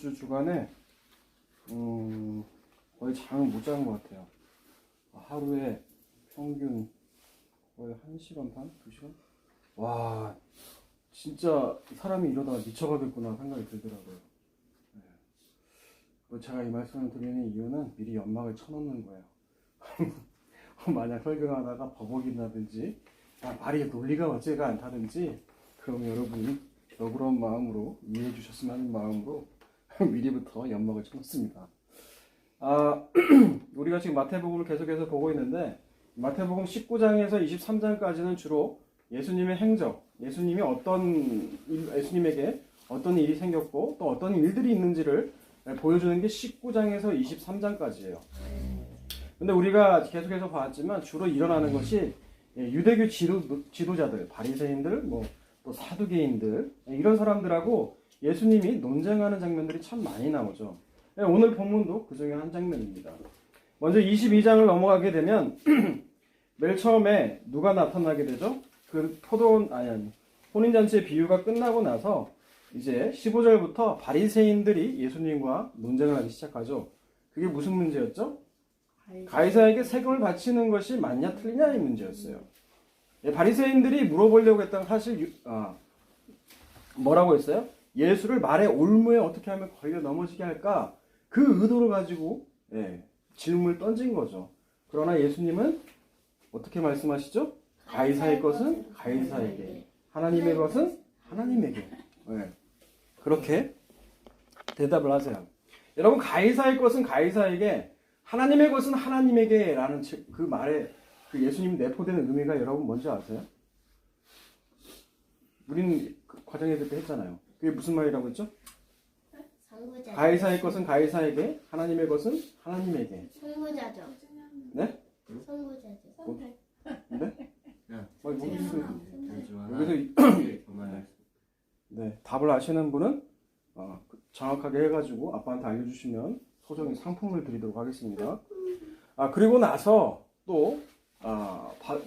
주 주간에 거의 잠을 못 자는 것 같아요. 하루에 평균 거의 1시간 반? 2시간? 와, 진짜 사람이 이러다가 미쳐가겠구나 생각이 들더라고요. 네. 제가 이 말씀을 드리는 이유는 미리 연막을 쳐놓는 거예요. 만약 설교하다가 버벅인다든지 말이 논리가 맞지가 않다든지 그럼 여러분이 너그러운 마음으로 이해해 주셨으면 하는 마음으로 미리부터 연막을 쳐놓습니다. 우리가 지금 마태복음을 계속해서 보고 있는데 마태복음 19장에서 23장까지는 주로 예수님의 행적, 예수님에게 어떤 일이 생겼고 또 어떤 일들이 있는지를 보여주는 게 19장에서 23장까지예요. 근데 우리가 계속해서 봤지만 주로 일어나는 것이 유대교 지도자들, 바리새인들, 또 사두개인들 이런 사람들하고 예수님이 논쟁하는 장면들이 참 많이 나오죠. 오늘 본문도 그 중에 한 장면입니다. 먼저 22장을 넘어가게 되면 맨 처음에 누가 나타나게 되죠? 그 혼인잔치의 비유가 끝나고 나서 이제 15절부터 바리새인들이 예수님과 논쟁을 하기 시작하죠. 그게 무슨 문제였죠? 가이사에게 세금을 바치는 것이 맞냐 틀리냐의 문제였어요. 바리새인들이 물어보려고 했던 사실 뭐라고 했어요? 예수를 말의 올무에 어떻게 하면 걸려 넘어지게 할까? 그 의도를 가지고 질문을 던진 거죠. 그러나 예수님은 어떻게 말씀하시죠? 가이사의 것은 가이사에게, 하나님의 것은 하나님에게. 그렇게 대답을 하세요. 여러분, 가이사의 것은 가이사에게, 하나님의 것은 하나님에게 라는 그 말에 그 예수님이 내포되는 의미가 여러분 뭔지 아세요? 우리는 그 과정에서 때 했잖아요. 그게 무슨 말이라고 했죠? 가이사의 것은 가이사에게, 하나님의 것은 하나님에게. 선구자죠. 네? 선구자죠. 네? 여기서 답을 아시는 분은 정확하게 해가지고 아빠한테 알려주시면 소정의 상품을 드리도록 하겠습니다. 그리고 나서 또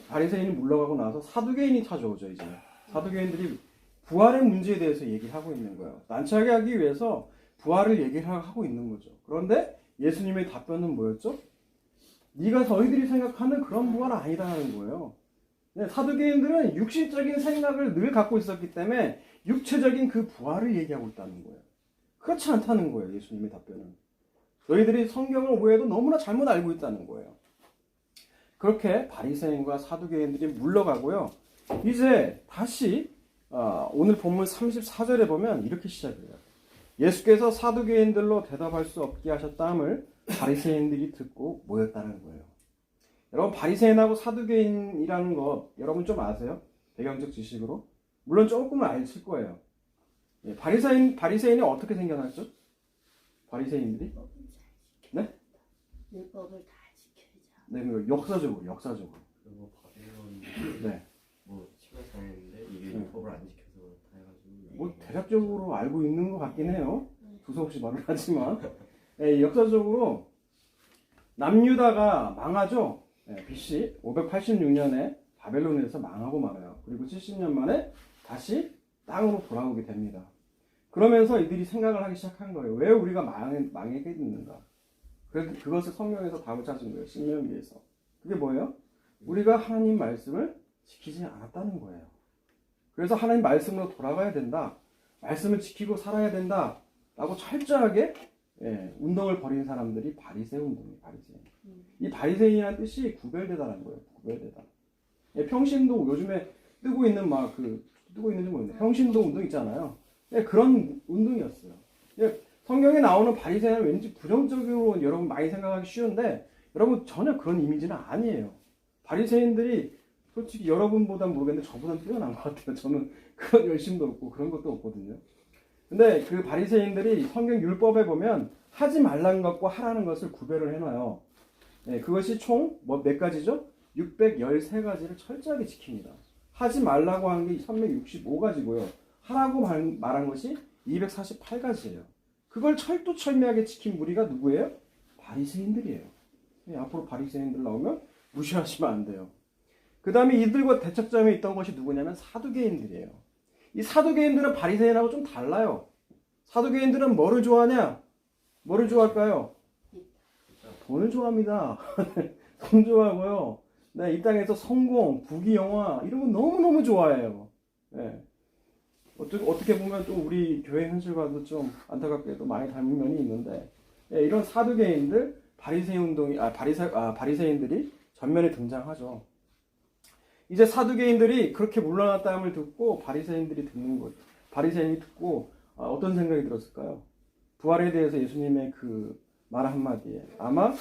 바리새인이 물러가고 나서 사두개인이 찾아오죠. 이제 사두개인들이 부활의 문제에 대해서 얘기하고 있는 거예요. 난처하게 하기 위해서 부활을 얘기를 하고 있는 거죠. 그런데 예수님의 답변은 뭐였죠? 네가 너희들이 생각하는 그런 부활은 아니다라는 거예요. 사두개인들은 육신적인 생각을 늘 갖고 있었기 때문에 육체적인 그 부활을 얘기하고 있다는 거예요. 그렇지 않다는 거예요. 예수님의 답변은. 너희들이 성경을 오해도 너무나 잘못 알고 있다는 거예요. 그렇게 바리새인과 사두개인들이 물러가고요. 이제 다시 오늘 본문 34절에 보면 이렇게 시작해요. 예수께서 사두개인들로 대답할 수 없게 하셨다함을 바리새인들이 듣고 모였다는 거예요. 여러분, 바리새인하고 사두개인이라는 것 여러분 좀 아세요? 배경적 지식으로? 물론 조금은 아실 거예요. 바리새인이 어떻게 생겨났죠? 바리새인들이? 네? 율법을 다 지켜야죠. 네, 역사적으로. 그리고 바벨론 네. 침략당했는데 이게 율법을 안 지켜서 다 해가지고 대략적으로 알고 있는 것 같긴 해요. 두서없이 말을 하지만 역사적으로 남유다가 망하죠. BC 586년에 바벨론에서 망하고 말아요. 그리고 70년 만에 다시 땅으로 돌아오게 됩니다. 그러면서 이들이 생각을 하기 시작한 거예요. 왜 우리가 망하게 됐는가? 그것을 성경에서 답을 찾은 거예요. 신명기에서. 그게 뭐예요? 우리가 하나님 말씀을 지키지 않았다는 거예요. 그래서 하나님 말씀으로 돌아가야 된다. 말씀을 지키고 살아야 된다. 라고 철저하게 운동을 벌인 사람들이 바리새 운동이에요. 바리새인. 이 바리새인이라는 뜻이 구별되다라는 거예요. 구별되다. 평신도 요즘에 뜨고 있는지 모르겠는데 평신도 운동 있잖아요. 그런 운동이었어요. 성경에 나오는 바리새인은 왠지 부정적으로 여러분 많이 생각하기 쉬운데 여러분 전혀 그런 이미지는 아니에요. 바리새인들이 솔직히 여러분보다 모르겠는데 저보다는 뛰어난 것 같아요. 저는 그런 열심도 없고 그런 것도 없거든요. 근데 그 바리새인들이 성경 율법에 보면 하지 말라는 것과 하라는 것을 구별을 해놔요. 그것이 총 몇 가지죠? 613가지를 철저하게 지킵니다. 하지 말라고 하는 게 365가지고요. 하라고 말한 것이 248가지예요. 그걸 철두철미하게 지킨 무리가 누구예요? 바리새인들이에요. 앞으로 바리새인들 나오면 무시하시면 안 돼요. 그 다음에 이들과 대척점에 있던 것이 누구냐면 사두개인들이에요. 이 사두개인들은 바리새인하고 좀 달라요. 사두개인들은 뭐를 좋아하냐? 뭐를 좋아할까요? 돈을 좋아합니다. 돈 좋아하고요. 네, 이 땅에서 성공, 부귀, 영화 이런 거 너무너무 좋아해요. 네. 어떻게 보면 또 우리 교회 현실과도 좀 안타깝게도 많이 닮은 면이 있는데 네, 이런 사두개인들, 바리새인들이 전면에 등장하죠. 이제 사두개인들이 그렇게 물러났다함을 듣고 바리새인들이 듣는 거예요. 바리새인이 듣고 어떤 생각이 들었을까요? 부활에 대해서 예수님의 그 말 한마디에 아마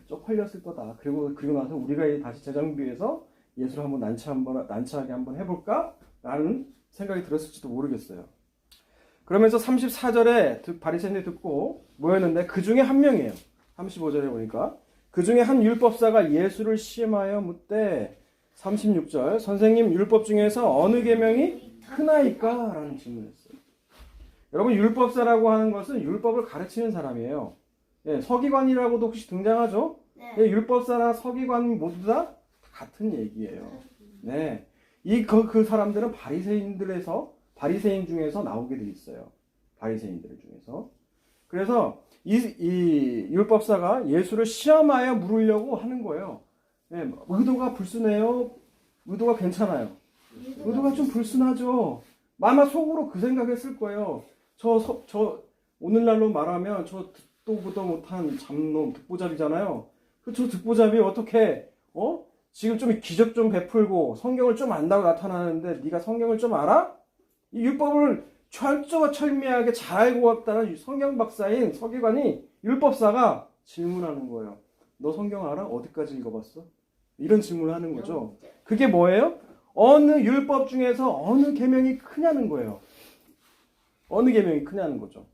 쪽팔렸을 거다. 그리고 나서 우리가 다시 재정비해서 예수를 한번 난처하게 한번 해볼까? 라는 생각이 들었을지도 모르겠어요. 그러면서 34절에 바리새인들이 듣고 모였는데 그 중에 한 명이에요. 35절에 보니까 그 중에 한 율법사가 예수를 시험하여 묻되 36절 선생님 율법 중에서 어느 계명이 크나이까? 라는 질문을 했어요. 여러분 율법사라고 하는 것은 율법을 가르치는 사람이에요. 예, 서기관이라고도 혹시 등장하죠? 네. 예, 율법사나 서기관 모두 다 같은 얘기예요. 네, 그 사람들은 바리새인 중에서 나오게 돼 있어요. 바리새인들 중에서. 그래서 이 율법사가 예수를 시험하여 물으려고 하는 거예요. 예, 의도가 불순해요? 의도가 괜찮아요? 의도가 좀 불순하죠. 아마 속으로 그 생각했을 거예요. 저 오늘날로 말하면 저 듣도 보도 못한 잡놈 듣보잡이잖아요. 저 듣보잡이 어떻게 지금 좀 기적 좀 베풀고 성경을 좀 안다고 나타나는데 네가 성경을 좀 알아? 이 율법을 철저하게 잘 알고 왔다는 성경 박사인 서기관이 율법사가 질문하는 거예요. 너 성경 알아? 어디까지 읽어봤어? 이런 질문을 하는 거죠. 그게 뭐예요? 어느 율법 중에서 어느 계명이 크냐는 거예요. 어느 계명이 크냐는 거죠.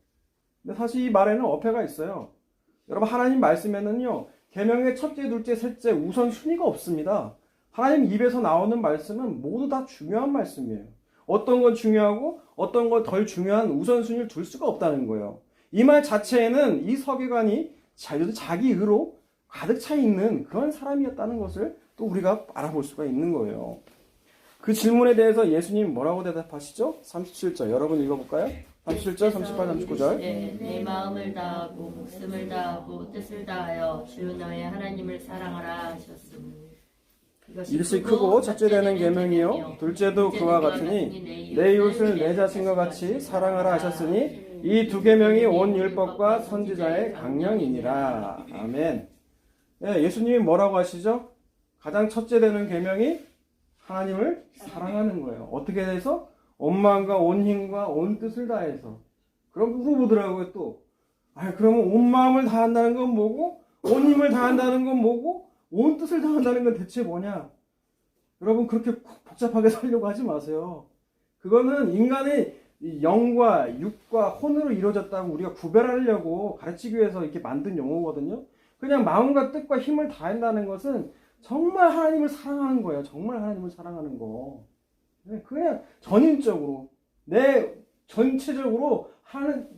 근데 사실 이 말에는 어폐가 있어요. 여러분 하나님 말씀에는요. 계명의 첫째, 둘째, 셋째 우선 순위가 없습니다. 하나님 입에서 나오는 말씀은 모두 다 중요한 말씀이에요. 어떤 건 중요하고 어떤 건 덜 중요한 우선순위를 둘 수가 없다는 거예요. 이 말 자체에는 이 서기관이 자기 의로 가득 차 있는 그런 사람이었다는 것을 또 우리가 알아볼 수가 있는 거예요. 그 질문에 대해서 예수님 뭐라고 대답하시죠? 37절 여러분 읽어볼까요? 37절, 38, 39절 내 마음을 다하고 목숨을 다하고 뜻을 다하여 주 너의 하나님을 사랑하라 하셨으니 이것이 크고 첫째 되는 계명이요 둘째도 그와 같으니 내 이웃을 내 자신과 같이 사랑하라 하셨으니 이 두 계명이 온 율법과 선지자의 강령이니라. 아멘. 네, 예수님이 뭐라고 하시죠? 가장 첫째 되는 계명이 하나님을 사랑하는 거예요. 어떻게 해서? 온 마음과 온 힘과 온 뜻을 다해서. 그럼 물어보더라고요 또. 그러면 온 마음을 다한다는 건 뭐고? 온 힘을 다한다는 건 뭐고? 온 뜻을 다한다는 건 대체 뭐냐? 여러분 그렇게 복잡하게 살려고 하지 마세요. 그거는 인간의 영과 육과 혼으로 이루어졌다고 우리가 구별하려고 가르치기 위해서 이렇게 만든 용어거든요. 그냥 마음과 뜻과 힘을 다한다는 것은 정말 하나님을 사랑하는 거예요. 정말 하나님을 사랑하는 거. 그냥 전인적으로 전체적으로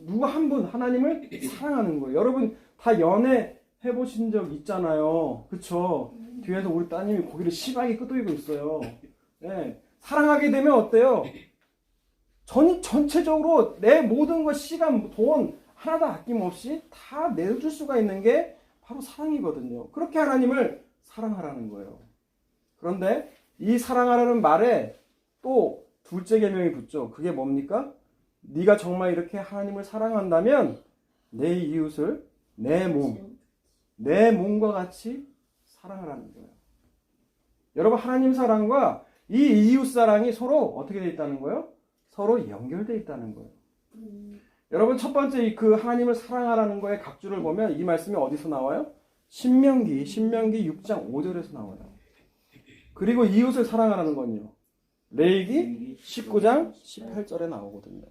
누구 한 분 하나님을 사랑하는 거예요. 여러분 다 연애 해보신 적 있잖아요. 그쵸? 뒤에서 우리 따님이 고기를 심하게 끄덕이고 있어요. 네. 사랑하게 되면 어때요? 전체적으로 내 모든 것, 시간, 돈 하나도 아낌없이 다 내줄 수가 있는 게 바로 사랑이거든요. 그렇게 하나님을 사랑하라는 거예요. 그런데 이 사랑하라는 말에 또 둘째 계명이 붙죠. 그게 뭡니까? 네가 정말 이렇게 하나님을 사랑한다면 내 이웃을 내 몸과 같이 사랑하라는 거예요. 여러분 하나님 사랑과 이 이웃 사랑이 서로 어떻게 되어 있다는 거예요? 서로 연결되어 있다는 거예요. 여러분 첫 번째 그 하나님을 사랑하라는 거의 각주를 보면 이 말씀이 어디서 나와요? 신명기 6장 5절에서 나와요. 그리고 이웃을 사랑하라는 건요. 레위기 19장 18절에 나오거든요.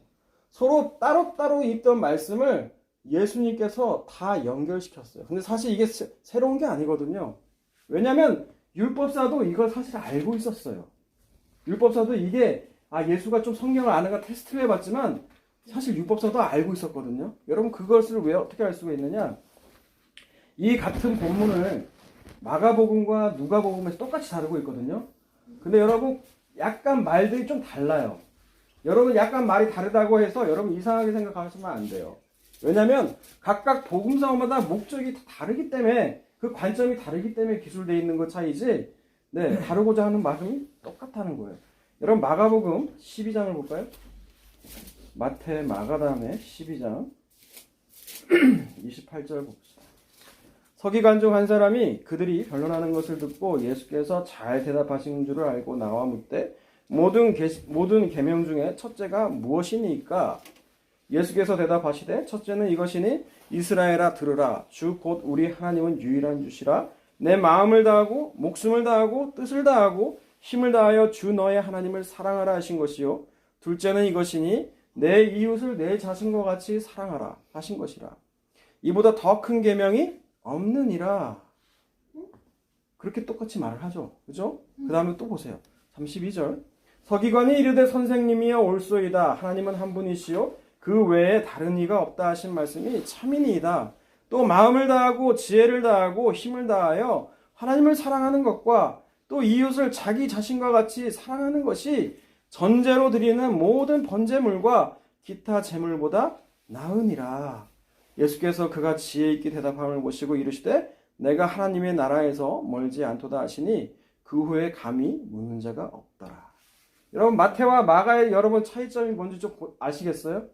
서로 따로따로 있던 말씀을 예수님께서 다 연결시켰어요. 근데 사실 이게 새로운 게 아니거든요. 왜냐하면 율법사도 이걸 사실 알고 있었어요. 율법사도 이게 예수가 좀 성경을 아는가 테스트를 해봤지만 사실 율법사도 알고 있었거든요. 여러분 그것을 왜 어떻게 알 수가 있느냐? 이 같은 본문을 마가복음과 누가복음에서 똑같이 다루고 있거든요. 근데 여러분 약간 말들이 좀 달라요. 여러분 약간 말이 다르다고 해서 여러분 이상하게 생각하시면 안 돼요. 왜냐하면 각각 복음서마다 목적이 다 다르기 때문에 그 관점이 다르기 때문에 기술되어 있는 것 차이지 네, 다루고자 하는 마음이 똑같다는 거예요. 여러분 마가복음 12장을 볼까요? 마태 마가 다음에 12장 28절 봅시다. 서기관 중 한 사람이 그들이 변론하는 것을 듣고 예수께서 잘 대답하신 줄을 알고 나와 묻되 모든 계명 중에 첫째가 무엇이니까? 예수께서 대답하시되 첫째는 이것이니 이스라엘아 들으라 주 곧 우리 하나님은 유일한 주시라 내 마음을 다하고 목숨을 다하고 뜻을 다하고 힘을 다하여 주 너의 하나님을 사랑하라 하신 것이요 둘째는 이것이니 내 이웃을 내 자신과 같이 사랑하라 하신 것이라 이보다 더 큰 계명이 없느니라. 그렇게 똑같이 말을 하죠. 그죠? 그 다음에 또 보세요. 32절 서기관이 이르되 선생님이여 올소이다 하나님은 한 분이시요 그 외에 다른 이가 없다 하신 말씀이 참이니이다. 또 마음을 다하고 지혜를 다하고 힘을 다하여 하나님을 사랑하는 것과 또 이웃을 자기 자신과 같이 사랑하는 것이 전제로 드리는 모든 번제물과 기타 제물보다 나으니라. 예수께서 그가 지혜 있게 대답함을 보시고 이르시되 내가 하나님의 나라에서 멀지 않도다 하시니 그 후에 감히 묻는 자가 없더라. 여러분 마태와 마가의 여러분 차이점이 뭔지 좀 아시겠어요?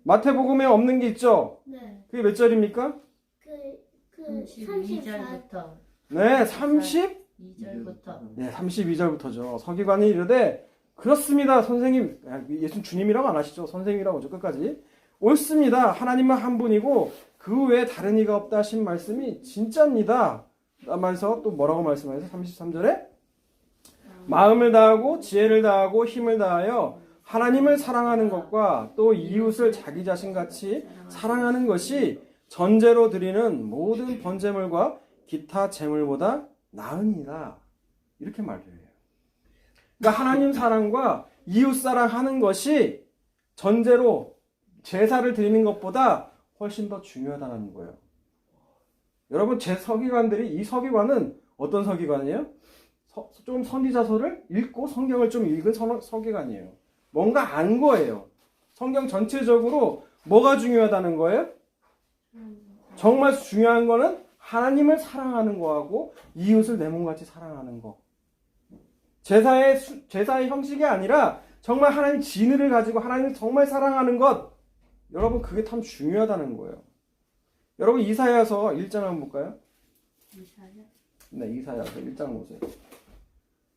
마태복음에 없는 게 있죠? 네. 그게 몇 절입니까? 그 32절부터 네, 32절부터. 2절부터 네, 32절부터죠. 서기관이 이르되 그렇습니다. 선생님, 예수님 주님이라고 안 하시죠? 선생님이라고 하죠. 끝까지. 옳습니다. 하나님은 한 분이고 그 외에 다른 이가 없다 하신 말씀이 진짜입니다. 하면서 또 뭐라고 말씀하세요? 33절에 마음을 다하고 지혜를 다하고 힘을 다하여 하나님을 사랑하는 것과 또 이웃을 자기 자신같이 사랑하는 것이 전제로 드리는 모든 번제물과 기타 제물보다 나으니라. 이렇게 말해요. 그러니까 하나님 사랑과 이웃 사랑하는 것이 전제로 제사를 드리는 것보다 훨씬 더 중요하다는 거예요. 여러분 제 서기관들이 이 서기관은 어떤 서기관이에요? 좀 선지자서를 읽고 성경을 좀 읽은 서기관이에요. 뭔가 안 거예요. 성경 전체적으로 뭐가 중요하다는 거예요? 정말 중요한 거는 하나님을 사랑하는 거하고 이웃을 내 몸같이 사랑하는 거. 제사의 형식이 아니라 정말 하나님 진리를 가지고 하나님을 정말 사랑하는 것. 여러분 그게 참 중요하다는 거예요. 여러분 이사야서 1장 한번 볼까요? 이사야? 네, 이사야서 1장 보세요.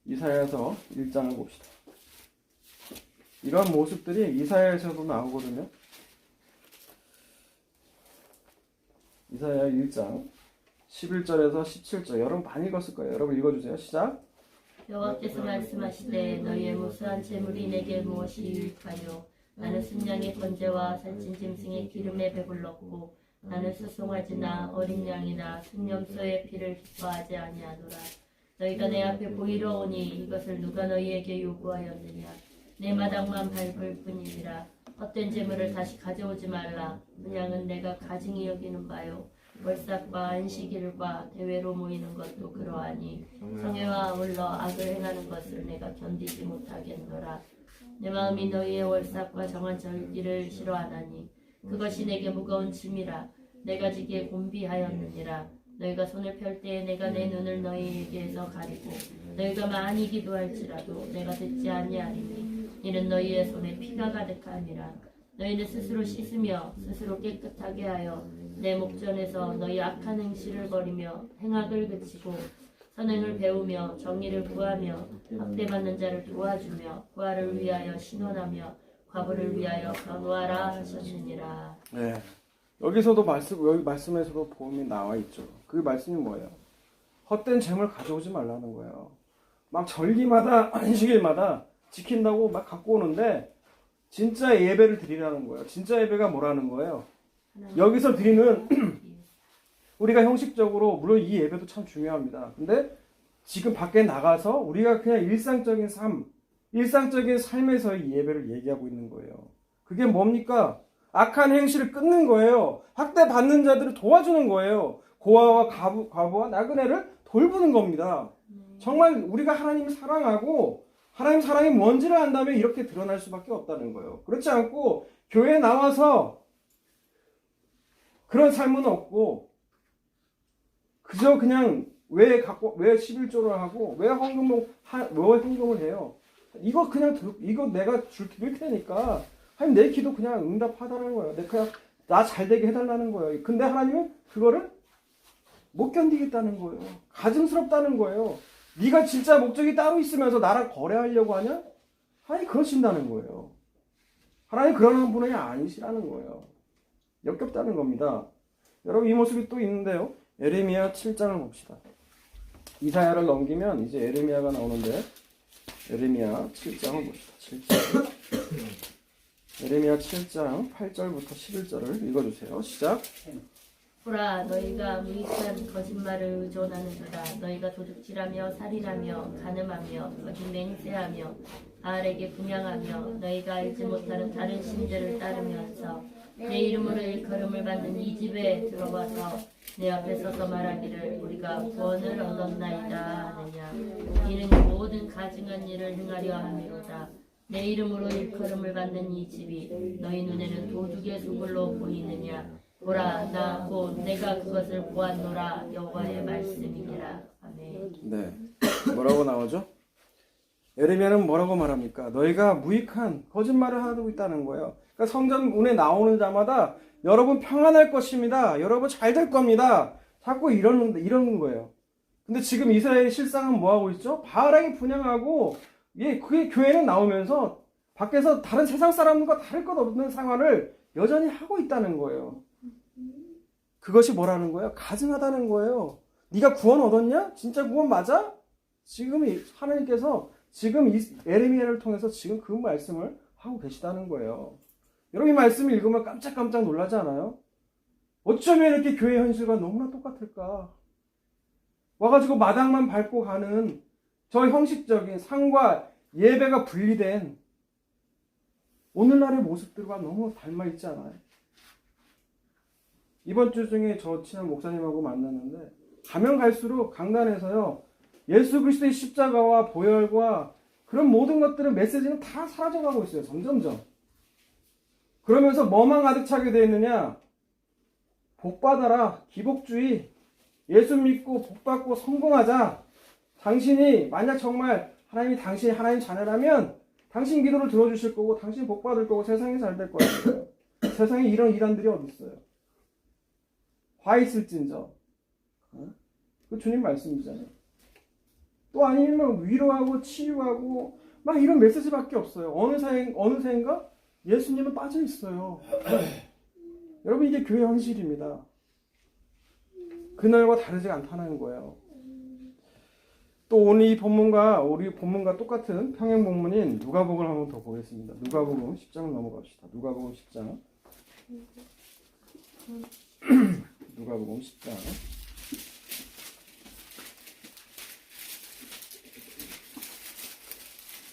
이사야서 1장을 봅시다. 이런 모습들이 이사야에서도 나오거든요. 이사야 1장 11절에서 17절. 여러분 많이 읽었을 거예요. 여러분 읽어주세요. 시작. 여호와께서 말씀하시되 너희의 무수한 재물이 내게 무엇이 유익하요 나는 순양의 번제와 살찐 짐승의 기름에 배불렀고 나는 수송아지나 어린 양이나 순염소의 피를 기뻐하지 아니하노라. 너희가 내 앞에 보이러 오니 이것을 누가 너희에게 요구하였느냐. 내 마당만 밟을 뿐이니라. 헛된 재물을 다시 가져오지 말라. 분양은 내가 가증히 여기는 바요. 월삭과 안식일과 대회로 모이는 것도 그러하니 성회와 아울러 악을 행하는 것을 내가 견디지 못하겠노라. 내 마음이 너희의 월삭과 정한 절기를 싫어하나니 그것이 내게 무거운 짐이라. 내가 지게 곤비하였느니라. 너희가 손을 펼 때에 내가 내 눈을 너희에게서 가리고 너희가 많이 기도할지라도 내가 듣지 아니하리니 이는 너희의 손에 피가 가득함이라. 너희는 스스로 씻으며 스스로 깨끗하게 하여 내 목전에서 너희 악한 행실을 버리며 행악을 그치고 선행을 배우며 정의를 구하며 학대받는 자를 도와주며 부하를 위하여 신원하며 과부를 위하여 변호하라 하셨느니라. 네. 여기서도 여기 말씀에서도 보험이 나와 있죠. 그 말씀이 뭐예요? 헛된 재물 가져오지 말라는 거예요. 막 절기마다 안식일마다 지킨다고 막 갖고 오는데 진짜 예배를 드리라는 거예요. 진짜 예배가 뭐라는 거예요? 여기서 드리는 우리가 형식적으로 물론 이 예배도 참 중요합니다. 근데 지금 밖에 나가서 우리가 그냥 일상적인 삶에서의 예배를 얘기하고 있는 거예요. 그게 뭡니까? 악한 행실을 끊는 거예요. 학대받는 자들을 도와주는 거예요. 고아와 과부와 나그네를 돌보는 겁니다. 정말 우리가 하나님을 사랑하고 하나님 사랑이 뭔지를 안다면 이렇게 드러날 수밖에 없다는 거예요. 그렇지 않고 교회에 나와서 그런 삶은 없고 그저 그냥 왜 11조를 하고 왜 헌금을 해요? 이거 내가 드릴 테니까 하나님 내 기도 그냥 응답하다는 거예요. 그냥 나 잘 되게 해달라는 거예요. 근데 하나님은 그거를 못 견디겠다는 거예요. 가증스럽다는 거예요. 네가 진짜 목적이 따로 있으면서 나랑 거래하려고 하냐? 하나님 그러신다는 거예요. 하나님 그러는 분이 아니시라는 거예요. 역겹다는 겁니다. 여러분 이 모습이 또 있는데요. 예레미야 7장을 봅시다. 이사야를 넘기면 이제 예레미야가 나오는데 예레미야 7장을 봅시다. 7장. 예레미야 7장 8절부터 11절을 읽어주세요. 시작. 보라 너희가 무익한 거짓말을 의존하는도다. 너희가 도둑질하며 살인하며 간음하며 거짓 맹세하며 바알에게 분향하며 너희가 알지 못하는 다른 신들을 따르면서 내 이름으로 일컬음을 받는 이 집에 들어와서 내 앞에 서서 말하기를 우리가 구원을 얻었나이다 하느냐. 이는 모든 가증한 일을 행하려 함이로다. 내 이름으로 일컬음을 받는 이 집이 너희 눈에는 도둑의 소굴로 보이느냐. 보라 나 곧 내가 그것을 보았노라. 여호와의 말씀이니라. 아멘. 네. 뭐라고 나오죠? 예레미야는 뭐라고 말합니까? 너희가 무익한 거짓말을 하고 있다는 거예요. 그러니까 성전문에 나오는 자마다 여러분 평안할 것입니다. 여러분 잘 될 겁니다. 자꾸 이러는 거예요. 근데 지금 이스라엘 실상은 뭐 하고 있죠? 바알에게 분향하고 그게 교회는 나오면서 밖에서 다른 세상 사람들과 다를 것 없는 생활을 여전히 하고 있다는 거예요. 그것이 뭐라는 거예요? 가증하다는 거예요. 네가 구원 얻었냐? 진짜 구원 맞아? 지금 하나님께서 지금 이 예레미야를 통해서 지금 그 말씀을 하고 계시다는 거예요. 여러분 이 말씀을 읽으면 깜짝깜짝 놀라지 않아요? 어쩌면 이렇게 교회 현실과 너무나 똑같을까? 와가지고 마당만 밟고 가는 저 형식적인 상과 예배가 분리된 오늘날의 모습들과 너무 닮아있지 않아요? 이번 주 중에 저 친한 목사님하고 만났는데 가면 갈수록 강단에서요 예수 그리스도의 십자가와 보혈과 그런 모든 것들은 메시지는 다 사라져가고 있어요. 점점점. 그러면서 뭐만 가득 차게 되어 있느냐? 복받아라. 기복주의. 예수 믿고 복받고 성공하자. 당신이 만약 정말 당신이 하나님 자녀라면 당신 기도를 들어주실 거고 당신 복받을 거고 세상이 잘 될 거예요. 세상에 이런 이란들이 어디 있어요? 화 있을진저. 그 주님 말씀이잖아요. 또 아니면 위로하고 치유하고 막 이런 메시지밖에 없어요. 어느 새인가 예수님은 빠져 있어요. 여러분 이게 교회 현실입니다. 그날과 다르지 않다는 거예요. 또 오늘 우리 본문과 똑같은 평행 본문인 누가복음을 한번 더 보겠습니다. 누가복음 10장을 넘어갑시다. 누가복음 10장. 누가복음 10장.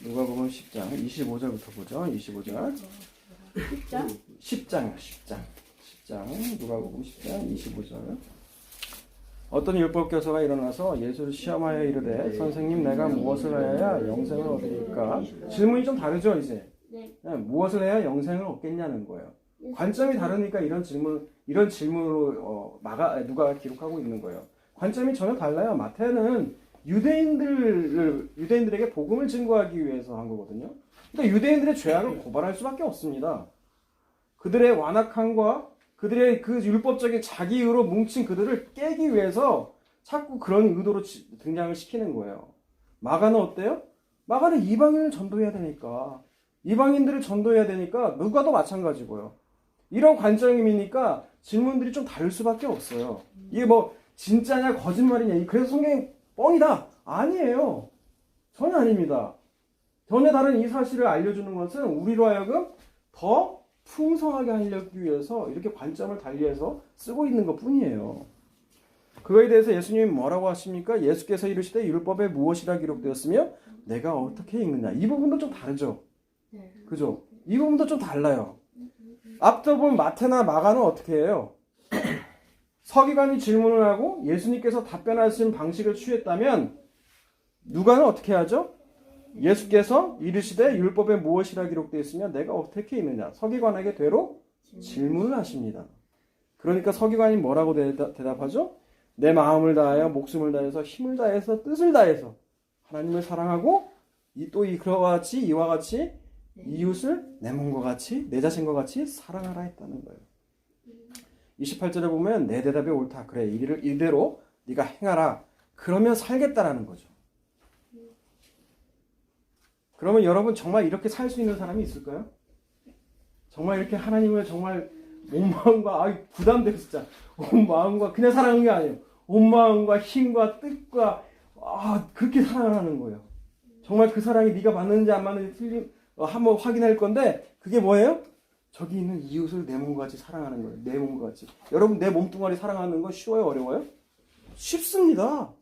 누가복음 10장 25절부터 보죠. 25절. 10장. 누가복음 10장 25절. 어떤 율법교사가 일어나서 예수를 시험하여 이르되 선생님 내가 무엇을 해야 영생을 얻으리까? 질문이 좀 다르죠 이제. 네. 무엇을 해야 영생을 얻겠냐는 거예요. 관점이 다르니까 이런 질문으로 누가 기록하고 있는 거예요. 관점이 전혀 달라요. 마태는 유대인들에게 복음을 증거하기 위해서 한 거거든요. 그러니까 유대인들의 죄악을 고발할 수밖에 없습니다. 그들의 완악함과 그들의 그 율법적인 자기의로 뭉친 그들을 깨기 위해서 자꾸 그런 의도로 등장을 시키는 거예요. 마가는 어때요? 마가는 이방인을 전도해야 되니까. 이방인들을 전도해야 되니까 누가도 마찬가지고요. 이런 관점이니까 질문들이 좀 다를 수밖에 없어요. 이게 뭐 진짜냐 거짓말이냐 그래서 성경이 뻥이다. 아니에요. 전혀 아닙니다. 전혀 다른 이 사실을 알려주는 것은 우리로 하여금 더 풍성하게 하려기 위해서 이렇게 관점을 달리해서 쓰고 있는 것 뿐이에요. 그거에 대해서 예수님이 뭐라고 하십니까? 예수께서 이르시되 율법에 무엇이라 기록되었으며 내가 어떻게 읽느냐. 이 부분도 좀 다르죠. 그죠? 이 부분도 좀 달라요. 앞서 본 마태나 마가는 어떻게 해요? 서기관이 질문을 하고 예수님께서 답변하신 방식을 취했다면 누가는 어떻게 하죠? 예수께서 이르시되 율법에 무엇이라 기록되어 있으며 내가 어떻게 있느냐 서기관에게 되로 질문을 하십니다. 그러니까 서기관이 뭐라고 대답하죠? 내 마음을 다하여 목숨을 다해서 힘을 다해서 뜻을 다해서 하나님을 사랑하고 이와 같이 이웃을 내 몸과 같이 내 자신과 같이 사랑하라 했다는 거예요. 28절에 보면 내 대답이 옳다. 그래 이대로 네가 행하라. 그러면 살겠다라는 거죠. 그러면 여러분 정말 이렇게 살 수 있는 사람이 있을까요? 정말 이렇게 하나님을 정말 온 마음과 부담돼서 진짜 온 마음과 그냥 사랑하는 게 아니에요. 온 마음과 힘과 뜻과 그렇게 사랑을 하는 거예요. 정말 그 사랑이 네가 맞는지 안 맞는지 한번 확인할 건데 그게 뭐예요? 저기 있는 이웃을 내 몸과 같이 사랑하는 거예요. 내 몸과 같이. 여러분 내 몸뚱아리 사랑하는 건 쉬워요? 어려워요? 쉽습니다.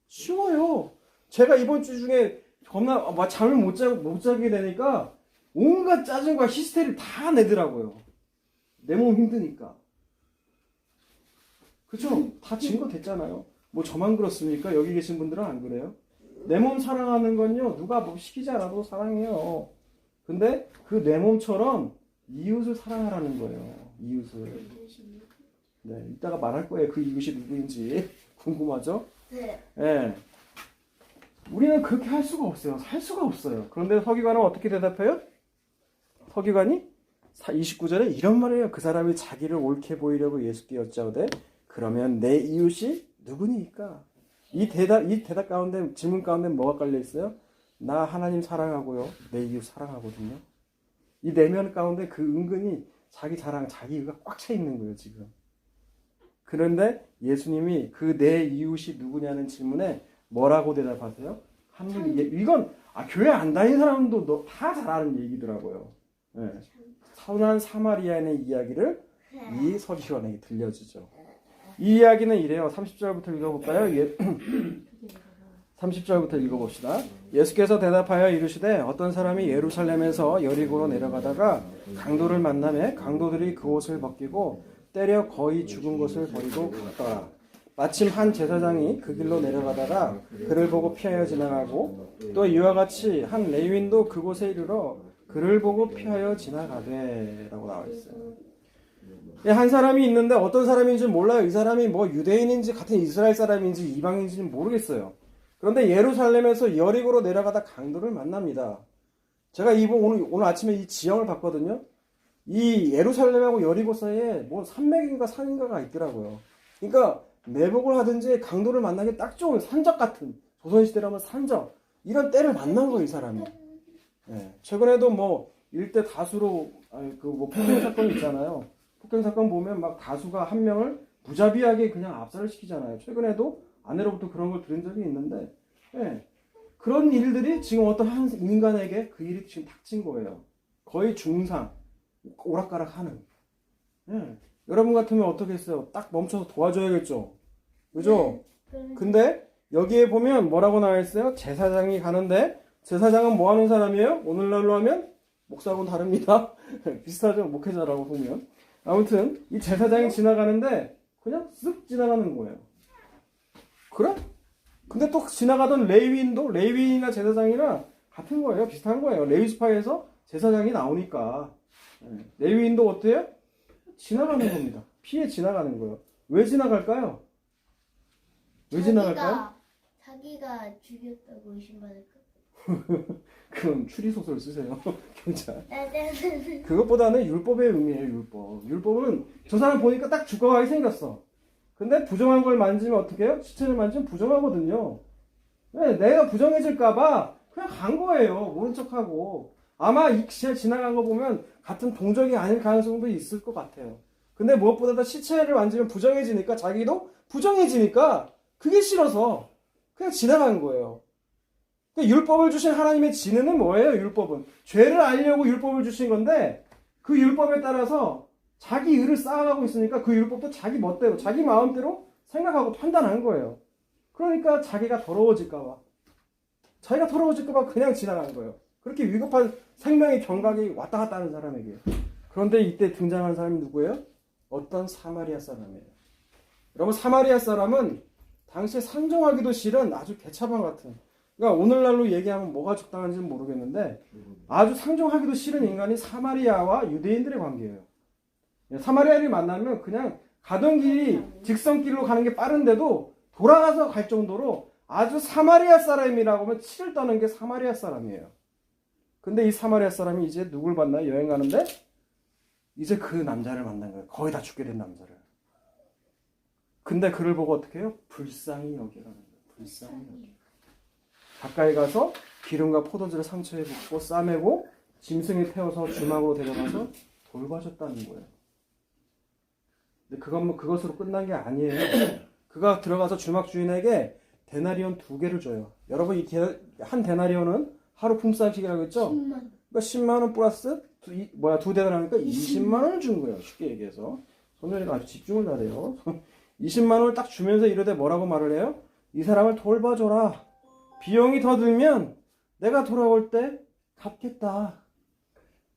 쉬워요. 제가 이번 주 중에 겁나 잠을 못 자게 되니까 온갖 짜증과 히스테리를 다 내더라고요. 내 몸 힘드니까. 그쵸? 다 증거 됐잖아요. 뭐 저만 그렇습니까? 여기 계신 분들은 안 그래요? 내 몸 사랑하는 건요, 누가 뭐 시키지 않아도 사랑해요. 근데 그 내 몸처럼 이웃을 사랑하라는 거예요. 이웃을. 네, 이따가 말할 거예요. 그 이웃이 누구인지. 궁금하죠? 네. 네. 우리는 그렇게 할 수가 없어요. 살 수가 없어요. 그런데 서기관은 어떻게 대답해요? 서기관이 29절에 이런 말이에요. 그 사람이 자기를 옳게 보이려고 예수께 여짜오되 그러면 내 이웃이 누구니까? 이 대답 가운데 질문 가운데 뭐가 깔려 있어요? 나 하나님 사랑하고요. 내 이웃 사랑하거든요. 이 내면 가운데 그 은근히 자기 자랑, 자기 의가 꽉 차 있는 거예요, 지금. 그런데 예수님이 그 내 이웃이 누구냐는 질문에 뭐라고 대답하세요? 이건 교회 안 다니는 사람도 다 잘 아는 얘기더라고요. 네. 선한 사마리아인의 이야기를 이 서기관에게 들려주죠. 이 이야기는 이래요. 30절부터 읽어볼까요? 30절부터 읽어봅시다. 예수께서 대답하여 이르시되 어떤 사람이 예루살렘에서 여리고로 내려가다가 강도를 만나매 강도들이 그 옷을 벗기고 때려 거의 죽은 것을 버리고 갔더라. 마침 한 제사장이 그 길로 내려가다가 그를 보고 피하여 지나가고 또 이와 같이 한 레위인도 그곳에 이르러 그를 보고 피하여 지나가되 라고 나와 있어요. 한 사람이 있는데 어떤 사람인지 몰라요. 이 사람이 뭐 유대인인지 같은 이스라엘 사람인지 이방인지는 모르겠어요. 그런데 예루살렘에서 여리고로 내려가다 강도를 만납니다. 제가 오늘 아침에 이 지형을 봤거든요. 이 예루살렘하고 여리고 사이에 뭐 산맥인가 산인가가 있더라고요. 그러니까 매복을 하든지 강도를 만나기 딱 좋은 산적 같은, 조선시대라면 산적, 이런 때를 만난 거예요, 이 사람이. 네. 최근에도 뭐 일대 다수로 폭행 사건 있잖아요. 폭행 사건 보면 막 다수가 한 명을 무자비하게 그냥 압살을 시키잖아요. 최근에도 아내로부터 그런 걸 들은 적이 있는데, 네. 그런 일들이 지금 어떤 한 인간에게 그 일이 지금 닥친 거예요. 거의 중상, 오락가락하는. 네. 여러분 같으면 어떻게 했어요? 딱 멈춰서 도와줘야겠죠. 그죠? 근데 여기에 보면 뭐라고 나와 있어요? 제사장이 가는데 제사장은 뭐 하는 사람이에요? 오늘날로 하면 목사하고는 다릅니다. 비슷하죠? 목회자라고 보면. 아무튼 이 제사장이 지나가는데 그냥 쓱 지나가는 거예요. 그래? 근데 또 지나가던 레위인이나 제사장이나 같은 거예요. 비슷한 거예요. 레위지파에서 제사장이 나오니까. 레위인도 어때요? 지나가는 겁니다. 피해 지나가는 거예요. 왜 지나갈까요? 왜 지나갈까요? 자기가 죽였다고 의심받을까? 그럼 추리소설 쓰세요. 경찰. 그것보다는 율법의 의미예요. 율법은 저 사람 보니까 딱 죽어가게 생겼어. 근데 부정한 걸 만지면 어떻게 해요? 시체를 만지면 부정하거든요. 네, 내가 부정해질까봐 그냥 간 거예요. 모른 척하고. 아마 이 시체 지나간 거 보면 같은 동족이 아닐 가능성도 있을 것 같아요. 근데 무엇보다 시체를 만지면 부정해지니까 자기도 부정해지니까 그게 싫어서 그냥 지나간 거예요. 율법을 주신 하나님의 진언은 뭐예요? 율법은 죄를 알려고 율법을 주신 건데 그 율법에 따라서 자기 의를 쌓아가고 있으니까 그 율법도 자기 멋대로 자기 마음대로 생각하고 판단한 거예요. 그러니까 자기가 더러워질까봐 그냥 지나간 거예요. 그렇게 위급한 생명의 경각이 왔다 갔다 하는 사람에게. 그런데 이때 등장한 사람이 누구예요? 어떤 사마리아 사람이에요. 여러분, 사마리아 사람은 당시에 상종하기도 싫은 아주 개차반 같은, 그러니까 오늘날로 얘기하면 뭐가 적당한지는 모르겠는데 아주 상종하기도 싫은 인간이 사마리아와 유대인들의 관계예요. 사마리아를 만나면 그냥 가던 길이 직선길로 가는 게 빠른데도 돌아가서 갈 정도로 아주 사마리아 사람이라고 하면 치를 떠는 게 사마리아 사람이에요. 근데 이 사마리아 사람이 이제 누굴 만나요? 여행 가는데 이제 그 남자를 만난 거예요. 거의 다 죽게 된 남자를. 근데 그를 보고 어떻게 해요? 불쌍히 여기라는 거예요. 불쌍히 여기. 가까이 가서 기름과 포도주를 상처에 붓고 싸매고 짐승에 태워서 주막으로 데려가서 돌봐줬다는 거예요. 근데 그것으로 끝난 게 아니에요. 그가 들어가서 주막 주인에게 데나리온 2개를 줘요. 여러분 한 데나리온은 하루 품삯이라고 했죠? 10만. 그러니까 10만 원 플러스 2데나리온이니까 20만 원을 준 거예요. 쉽게 얘기해서. 소년이가 아주 집중을 잘해요. 20만 원을 딱 주면서 이러되 뭐라고 말을 해요? 이 사람을 돌봐줘라. 비용이 더 들면 내가 돌아올 때 갚겠다.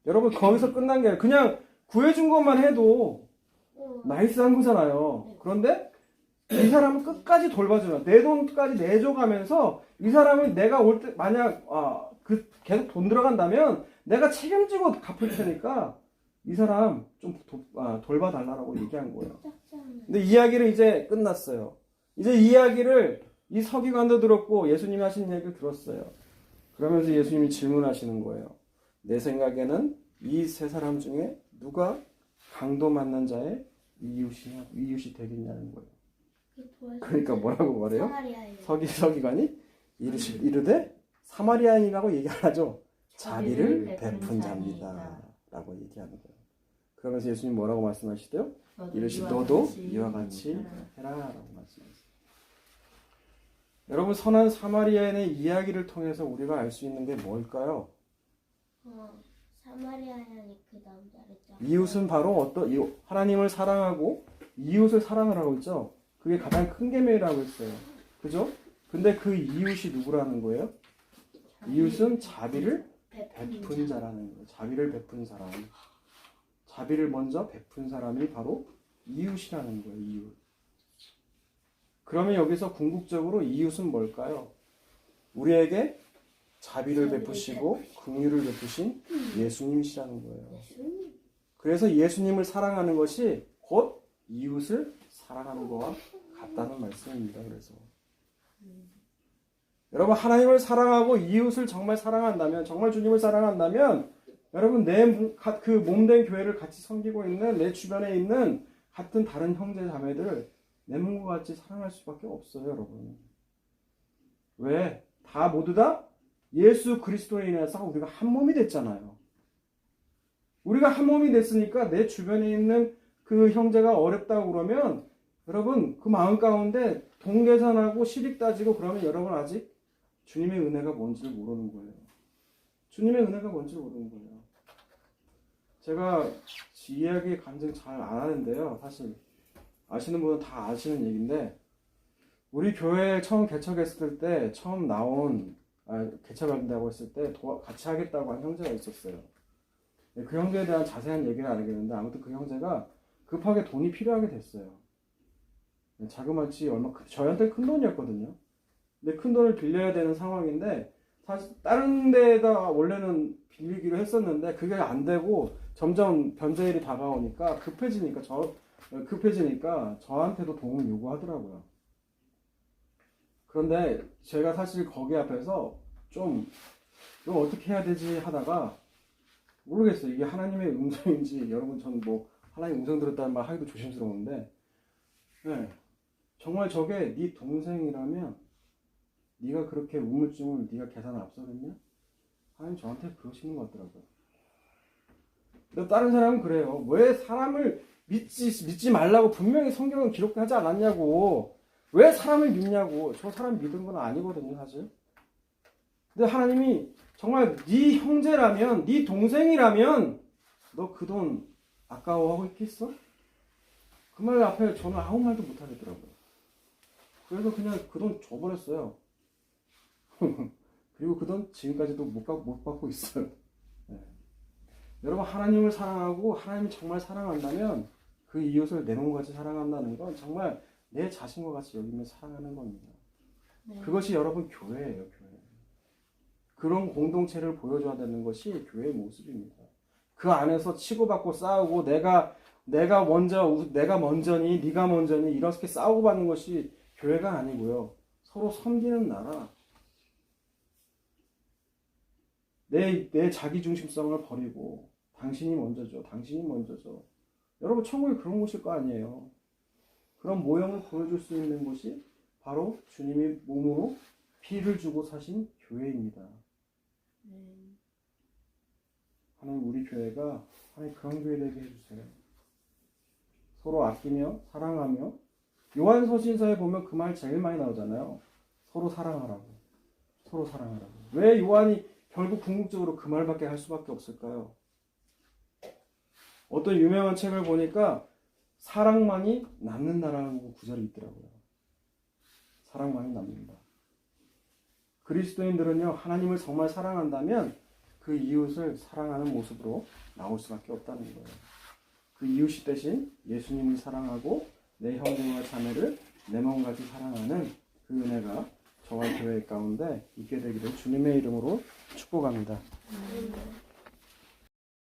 여러분 거기서 끝난 게 아니라 그냥 구해준 것만 해도 나이스한 거잖아요. 그런데 이 사람은 끝까지 돌봐주는 내 돈까지 내줘가면서 이 사람은 내가 올 때 만약 계속 돈 들어간다면 내가 책임지고 갚을 테니까 이 사람 좀 돌봐달라고 얘기한 거예요. 근데 이야기를 이제 끝났어요. 이제 이야기를 이 서기관도 들었고 예수님이 하신 얘기를 들었어요. 그러면서 예수님이 질문하시는 거예요. 내 생각에는 이 세 사람 중에 누가 강도 만난 자의 이웃이 되겠냐는 거예요. 그러니까 뭐라고 말해요? 사마리아예요. 서기관이 이르되 사마리아인이라고 얘기 안 하죠. 자비를 베푼 자입니다. 라고 얘기하는 거예요. 그러면서 예수님 뭐라고 말씀하시대요? 이르시 너도 이와 같이 해라 라고 말씀하셨어요. 여러분 선한 사마리아인의 이야기를 통해서 우리가 알 수 있는 게 뭘까요? 사마리아인이 그 남자를 이웃은 바로 하나님을 사랑하고 이웃을 사랑을 하고 있죠. 그게 가장 큰 계명이라고 했어요. 그죠? 근데 그 이웃이 누구라는 거예요? 이웃은 자비를 베푼 자라는 거예요. 자비를 베푼 사람. 자비를 먼저 베푼 사람이 바로 이웃이라는 거예요. 이웃. 그러면 여기서 궁극적으로 이웃은 뭘까요? 우리에게 자비를 베푸시고 긍휼을 베푸신 예수님이시라는 거예요. 그래서 예수님을 사랑하는 것이 곧 이웃을 사랑하는 것과 같다는 말씀입니다. 그래서 여러분 하나님을 사랑하고 이웃을 정말 사랑한다면 정말 주님을 사랑한다면 여러분 내 그 몸된 교회를 같이 섬기고 있는 내 주변에 있는 같은 다른 형제 자매들을 내 몸과 같이 사랑할 수밖에 없어요. 여러분 왜? 다 모두 다 예수 그리스도에 인해서 우리가 한 몸이 됐잖아요. 우리가 한 몸이 됐으니까 내 주변에 있는 그 형제가 어렵다고 그러면 여러분 그 마음 가운데 동계산하고 시립 따지고 그러면 여러분 아직 주님의 은혜가 뭔지를 모르는 거예요. 주님의 은혜가 뭔지를 모르는 거예요. 제가 이 이야기 간증 잘 안 하는데요. 사실 아시는 분은 다 아시는 얘기인데 우리 교회 처음 개척했을 때 처음 나온 개척한다고 했을 때 같이 하겠다고 한 형제가 있었어요. 그 형제에 대한 자세한 얘기는 안 하겠는데 아무튼 그 형제가 급하게 돈이 필요하게 됐어요. 자그마치 저희한테 큰 돈이었거든요. 근데 큰 돈을 빌려야 되는 상황인데 사실 다른 데다 원래는 빌리기로 했었는데 그게 안 되고 점점 변제일이 다가오니까 급해지니까 저한테도 도움을 요구하더라고요. 그런데 제가 사실 거기 앞에서 좀 어떻게 해야 되지 하다가 모르겠어요. 이게 하나님의 음성인지 여러분 저는 하나님 음성 들었다는 말 하기도 조심스러운데 정말 저게 네 동생이라면 네가 그렇게 우물증을 네가 계산을 앞서겠냐? 하나님 저한테 그러시는 것 같더라고요. 근데 다른 사람은 그래요. 왜 사람을 믿지 말라고 분명히 성경은 기록하지 않았냐고. 왜 사람을 믿냐고. 저 사람 믿은 건 아니거든요 사실. 근데 하나님이 정말 네 형제라면 네 동생이라면 너 그 돈 아까워하고 있겠어? 그 말 앞에 저는 아무 말도 못 하겠더라고요. 그래서 그냥 그 돈 줘버렸어요. 그리고 그 돈 지금까지도 못 받고 있어요. 네. 여러분 하나님을 사랑하고 하나님이 정말 사랑한다면 그 이웃을 내 몸과 같이 사랑한다는 건 정말 내 자신과 같이 여기면 사랑하는 겁니다. 네. 그것이 여러분 교회예요. 교회. 그런 공동체를 보여줘야 되는 것이 교회의 모습입니다. 그 안에서 치고받고 싸우고 내가 먼저니 네가 먼저니 이렇게 싸우고 받는 것이 교회가 아니고요. 서로 섬기는 나라. 내 자기 중심성을 버리고 당신이 먼저죠. 당신이 먼저죠. 여러분 천국이 그런 곳일 거 아니에요. 그런 모형을 보여줄 수 있는 곳이 바로 주님이 몸으로 피를 주고 사신 교회입니다. 하나님 우리 교회가 하나님 그런 교회 되게 해주세요. 서로 아끼며 사랑하며 요한서신서에 보면 그 말 제일 많이 나오잖아요. 서로 사랑하라고. 서로 사랑하라고. 왜 요한이 결국 궁극적으로 그 말밖에 할 수밖에 없을까요? 어떤 유명한 책을 보니까 사랑만이 남는다라는 구절이 있더라고요. 사랑만이 남는다. 그리스도인들은요, 하나님을 정말 사랑한다면 그 이웃을 사랑하는 모습으로 나올 수밖에 없다는 거예요. 그 이웃이 대신 예수님을 사랑하고 내 형제와 자매를 내 몸같이 사랑하는 그 은혜가 저와 교회 가운데 있게 되기를 주님의 이름으로 축복합니다.